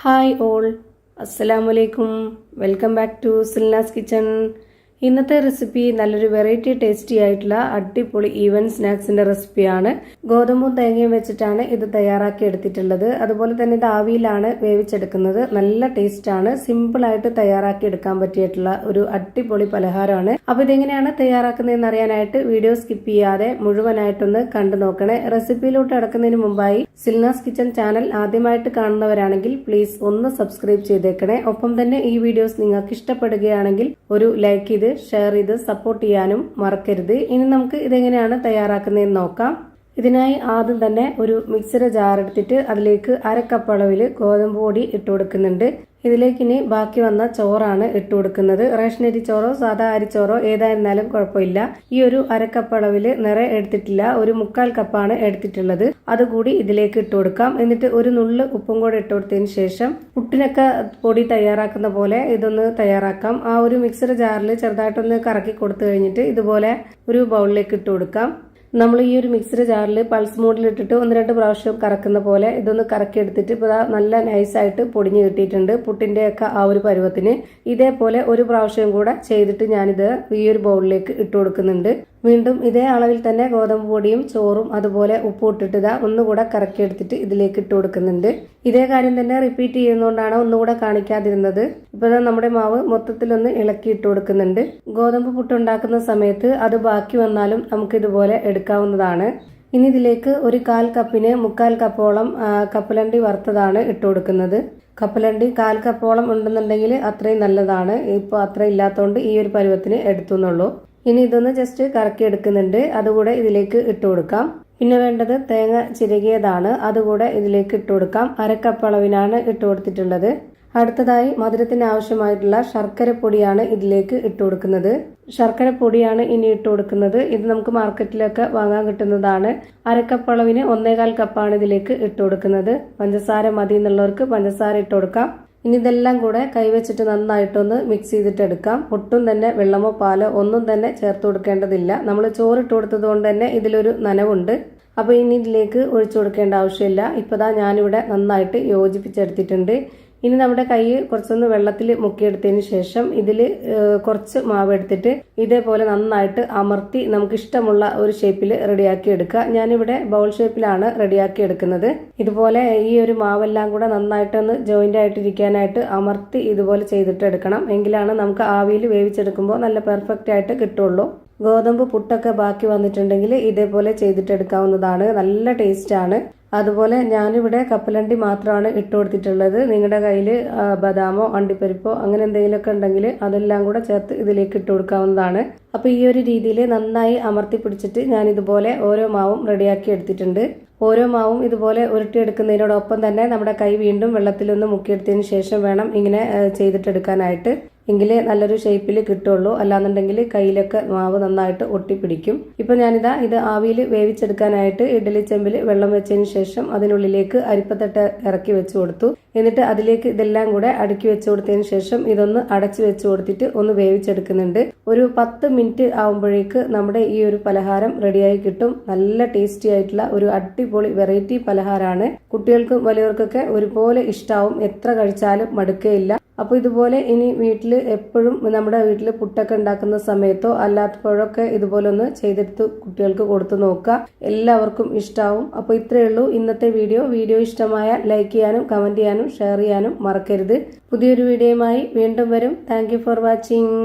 Hi all, അസ്സലാമലൈക്കും. Welcome back to Silna's kitchen. ഇന്നത്തെ recipe നല്ലൊരു വെറൈറ്റി ടേസ്റ്റി ആയിട്ടുള്ള അടിപൊളി ഈവൻ സ്നാക്സിന്റെ റെസിപ്പിയാണ്. ഗോതമ്പും തേങ്ങയും വെച്ചിട്ടാണ് ഇത് തയ്യാറാക്കി എടുത്തിട്ടുള്ളത്. അതുപോലെ തന്നെ ഇത് ആവിയിലാണ് വേവിച്ചെടുക്കുന്നത്. നല്ല ടേസ്റ്റ് ആണ്. സിമ്പിൾ ആയിട്ട് തയ്യാറാക്കി എടുക്കാൻ പറ്റിയിട്ടുള്ള ഒരു അടിപൊളി പലഹാരമാണ്. അപ്പൊ ഇതെങ്ങനെയാണ് തയ്യാറാക്കുന്നതെന്ന് അറിയാനായിട്ട് വീഡിയോ സ്കിപ്പ് ചെയ്യാതെ മുഴുവനായിട്ടൊന്ന് കണ്ടു നോക്കണേ. റെസിപ്പിയിലോട്ട് അടക്കുന്നതിന് മുമ്പായി സിൽനാസ് കിച്ചൺ ചാനൽ ആദ്യമായിട്ട് കാണുന്നവരാണെങ്കിൽ പ്ലീസ് ഒന്ന് സബ്സ്ക്രൈബ് ചെയ്തേക്കണേ. ഒപ്പം തന്നെ ഈ വീഡിയോസ് നിങ്ങൾക്ക് ഇഷ്ടപ്പെടുകയാണെങ്കിൽ ഒരു ലൈക്ക് ചെയ്ത് ഷെയർ ചെയ്ത് സപ്പോർട്ട് ചെയ്യാനും മറക്കരുത്. ഇനി നമുക്ക് ഇതെങ്ങനെയാണ് തയ്യാറാക്കുന്നതെന്ന് നോക്കാം. ഇതിനായി ആദ്യം തന്നെ ഒരു മിക്സർ ജാർ എടുത്തിട്ട് അതിലേക്ക് 1/2 കപ്പ് അളവിൽ ഗോതമ്പ് പൊടി ഇട്ട് കൊടുക്കുന്നുണ്ട്. ഇതിലേക്ക് ഇനി ബാക്കി വന്ന ചോറാണ് ഇട്ട് കൊടുക്കുന്നത്. റേഷനരി ചോറോ സാധാ അരിച്ചോറോ ഏതായിരുന്നാലും കുഴപ്പമില്ല. ഈ ഒരു 1/2 കപ്പ് അളവിൽ നിറയെ എടുത്തിട്ടില്ല, ഒരു 1/4 കപ്പാണ് എടുത്തിട്ടുള്ളത്. അതുകൂടി ഇതിലേക്ക് ഇട്ട് കൊടുക്കാം. എന്നിട്ട് ഒരു നുള്ള് ഉപ്പും കൂടെ ഇട്ട് കൊടുത്തതിന് ശേഷം പുട്ടിനൊക്കെ പൊടി തയ്യാറാക്കുന്ന പോലെ ഇതൊന്ന് തയ്യാറാക്കാം. ആ ഒരു മിക്സർ ജാറിൽ ചെറുതായിട്ടൊന്ന് കറക്കി കൊടുത്തു കഴിഞ്ഞിട്ട് ഇതുപോലെ ഒരു ബൗളിലേക്ക് ഇട്ട് കൊടുക്കാം. നമ്മൾ ഈ ഒരു മിക്സർ ജാറിൽ പൾസ് മോഡിൽ ഇട്ടിട്ട് 1-2 പ്രാവശ്യം കറക്കുന്ന പോലെ ഇതൊന്ന് കറക്കി എടുത്തിട്ട് ഇപ്പോൾ നല്ല നൈസായിട്ട് പൊടിഞ്ഞു കിട്ടിയിട്ടുണ്ട്. പുട്ടിൻ്റെയൊക്കെ ആ ഒരു പരുവത്തിന് ഇതേപോലെ ഒരു പ്രാവശ്യം കൂടെ ചെയ്തിട്ട് ഞാനിത് ഈ ഒരു ബൗളിലേക്ക് ഇട്ട് കൊടുക്കുന്നുണ്ട്. വീണ്ടും ഇതേ അളവിൽ തന്നെ ഗോതമ്പ് പൊടിയും ചോറും അതുപോലെ ഉപ്പ് ഇട്ടിട്ട് ഒന്നുകൂടെ കറക്കി എടുത്തിട്ട് ഇതിലേക്ക് ഇട്ട് കൊടുക്കുന്നുണ്ട്. ഇതേ കാര്യം തന്നെ റിപ്പീറ്റ് ചെയ്യുന്നതുകൊണ്ടാണ് ഒന്നുകൂടെ കാണിക്കാതിരുന്നത്. ഇപ്പോൾ നമ്മുടെ മാവ് മൊത്തത്തിലൊന്ന് ഇളക്കി ഇട്ട് കൊടുക്കുന്നുണ്ട്. ഗോതമ്പ് പുട്ടുണ്ടാക്കുന്ന സമയത്ത് അത് ബാക്കി വന്നാലും നമുക്ക് ഇതുപോലെ എടുക്കാവുന്നതാണ്. ഇനി ഇതിലേക്ക് ഒരു 1/4 കപ്പിന് 1/4 കപ്പോളം കപ്പലണ്ടി വറുത്തതാണ് ഇട്ട് കൊടുക്കുന്നത്. കപ്പലണ്ടി 1/4 കപ്പോളം ഉണ്ടെന്നുണ്ടെങ്കിൽ അത്രയും നല്ലതാണ്. ഇപ്പോൾ അത്ര ഇല്ലാത്തതുകൊണ്ട് ഈ ഒരു പരുവത്തിന് എടുത്തുന്നുള്ളൂ. ഇനി ഇതൊന്ന് ജസ്റ്റ് കറക്കി എടുക്കുന്നുണ്ട്. അതുകൂടെ ഇതിലേക്ക് ഇട്ട് കൊടുക്കാം. പിന്നെ വേണ്ടത് തേങ്ങ ചിരകിയതാണ്. അതുകൂടെ ഇതിലേക്ക് ഇട്ട് കൊടുക്കാം. 1/2 കപ്പ് അളവിനാണ് ഇട്ട് കൊടുത്തിട്ടുള്ളത്. അടുത്തതായി മധുരത്തിന് ആവശ്യമായിട്ടുള്ള ശർക്കര പൊടിയാണ് ഇതിലേക്ക് ഇട്ട് കൊടുക്കുന്നത്. ശർക്കര പൊടിയാണ് ഇനി ഇട്ട് കൊടുക്കുന്നത്. ഇത് നമുക്ക് മാർക്കറ്റിലൊക്കെ വാങ്ങാൻ കിട്ടുന്നതാണ്. 1/2 കപ്പ് അളവിന് 1/4 കപ്പാണ് ഇതിലേക്ക് ഇട്ട് കൊടുക്കുന്നത്. പഞ്ചസാര മതി എന്നുള്ളവർക്ക് പഞ്ചസാര ഇട്ട് കൊടുക്കാം. ഇനി ഇതെല്ലാം കൂടെ കൈവച്ചിട്ട് നന്നായിട്ടൊന്ന് മിക്സ് ചെയ്തിട്ട് എടുക്കാം. ഒട്ടും തന്നെ വെള്ളമോ പാലോ ഒന്നും തന്നെ ചേർത്ത് കൊടുക്കേണ്ടതില്ല. നമ്മൾ ചോറിട്ട് കൊടുത്തത് കൊണ്ട് തന്നെ ഇതിലൊരു നനവുണ്ട്. അപ്പോൾ ഇനി ഇതിലേക്ക് ഒഴിച്ചു കൊടുക്കേണ്ട ആവശ്യമില്ല. ഇപ്പോൾ ഞാനിവിടെ നന്നായിട്ട് യോജിപ്പിച്ചെടുത്തിട്ടുണ്ട്. ഇനി നമ്മുടെ കൈ കുറച്ചൊന്ന് വെള്ളത്തിൽ മുക്കിയെടുത്തതിന് ശേഷം ഇതിൽ കുറച്ച് മാവ് എടുത്തിട്ട് ഇതേപോലെ നന്നായിട്ട് അമർത്തി നമുക്ക് ഇഷ്ടമുള്ള ഒരു ഷേപ്പിൽ റെഡിയാക്കി എടുക്കുക. ഞാനിവിടെ ബൗൾ ഷേപ്പിലാണ് റെഡിയാക്കി എടുക്കുന്നത്. ഇതുപോലെ ഈ ഒരു മാവെല്ലാം കൂടെ നന്നായിട്ടൊന്ന് ജോയിന്റ് ആയിട്ടിരിക്കാനായിട്ട് അമർത്തി ഇതുപോലെ ചെയ്തിട്ട് എടുക്കണം. എങ്കിലാണ് നമുക്ക് ആവിയിൽ വേവിച്ചെടുക്കുമ്പോൾ നല്ല പെർഫെക്റ്റ് ആയിട്ട് കിട്ടുള്ളൂ. ഗോതമ്പ് പുട്ടൊക്കെ ബാക്കി വന്നിട്ടുണ്ടെങ്കിൽ ഇതേപോലെ ചെയ്തിട്ടെടുക്കാവുന്നതാണ്. നല്ല ടേസ്റ്റ് ആണ്. അതുപോലെ ഞാനിവിടെ കപ്പലണ്ടി മാത്രമാണ് ഇട്ട് കൊടുത്തിട്ടുള്ളത്. നിങ്ങളുടെ കയ്യിൽ ബദാമോ അണ്ടിപ്പരിപ്പോ അങ്ങനെ എന്തെങ്കിലുമൊക്കെ ഉണ്ടെങ്കിൽ അതെല്ലാം കൂടെ ചേർത്ത് ഇതിലേക്ക് ഇട്ട് കൊടുക്കാവുന്നതാണ്. അപ്പോൾ ഈ ഒരു രീതിയിൽ നന്നായി അമർത്തി പിടിച്ചിട്ട് ഞാൻ ഇതുപോലെ ഓരോ മാവും റെഡിയാക്കി എടുത്തിട്ടുണ്ട്. ഓരോ മാവും ഇതുപോലെ ഉരുട്ടിയെടുക്കുന്നതിനോടൊപ്പം തന്നെ നമ്മുടെ കൈ വീണ്ടും വെള്ളത്തിലൊന്ന് മുക്കിയെടുത്തതിന് ശേഷം വേണം ഇങ്ങനെ ചെയ്തിട്ടെടുക്കാനായിട്ട്. എങ്കിലേ നല്ലൊരു ഷേപ്പിൽ കിട്ടുള്ളൂ. അല്ലാന്നുണ്ടെങ്കിൽ കയ്യിലൊക്കെ മാവ് നന്നായിട്ട് ഒട്ടിപ്പിടിക്കും. ഇപ്പൊ ഞാനിതാ ഇത് ആവിയിൽ വേവിച്ചെടുക്കാനായിട്ട് ഇഡ്ഡലി ചെമ്പിൽ വെള്ളം വെച്ചതിന് ശേഷം അതിനുള്ളിലേക്ക് അരിപ്പത്തട്ട് ഇറക്കി വെച്ച് കൊടുത്തു. എന്നിട്ട് അതിലേക്ക് ഇതെല്ലാം കൂടെ അടുക്കി വെച്ച് കൊടുത്തതിന് ശേഷം ഇതൊന്ന് അടച്ചു വെച്ച് കൊടുത്തിട്ട് ഒന്ന് വേവിച്ചെടുക്കുന്നുണ്ട്. ഒരു 10 മിനിറ്റ് ആവുമ്പോഴേക്ക് നമ്മുടെ ഈ ഒരു പലഹാരം റെഡിയായി കിട്ടും. നല്ല ടേസ്റ്റി ആയിട്ടുള്ള ഒരു അടിപൊളി വെറൈറ്റി പലഹാരമാണ്. കുട്ടികൾക്കും വലിയവർക്കൊക്കെ ഒരുപോലെ ഇഷ്ടാവും. എത്ര കഴിച്ചാലും മടുക്കുകയില്ല. അപ്പോൾ ഇതുപോലെ ഇനി വീട്ടിൽ എപ്പോഴും നമ്മുടെ വീട്ടിൽ പുട്ടൊക്കെ ഉണ്ടാക്കുന്ന സമയത്തോ അല്ലാത്തപ്പോഴൊക്കെ ഇതുപോലെ ഒന്ന് ചെയ്തെടുത്ത് കുട്ടികൾക്ക് കൊടുത്തു നോക്കുക. എല്ലാവർക്കും ഇഷ്ടാവും. അപ്പോൾ ഇത്രയേ ഉള്ളൂ ഇന്നത്തെ വീഡിയോ ഇഷ്ടമായ ലൈക്ക് ചെയ്യാനും കമന്റ് ചെയ്യാനും ഷെയർ ചെയ്യാനും മറക്കരുത്. പുതിയൊരു വീഡിയോയുമായി വീണ്ടും വരും. Thank you for watching.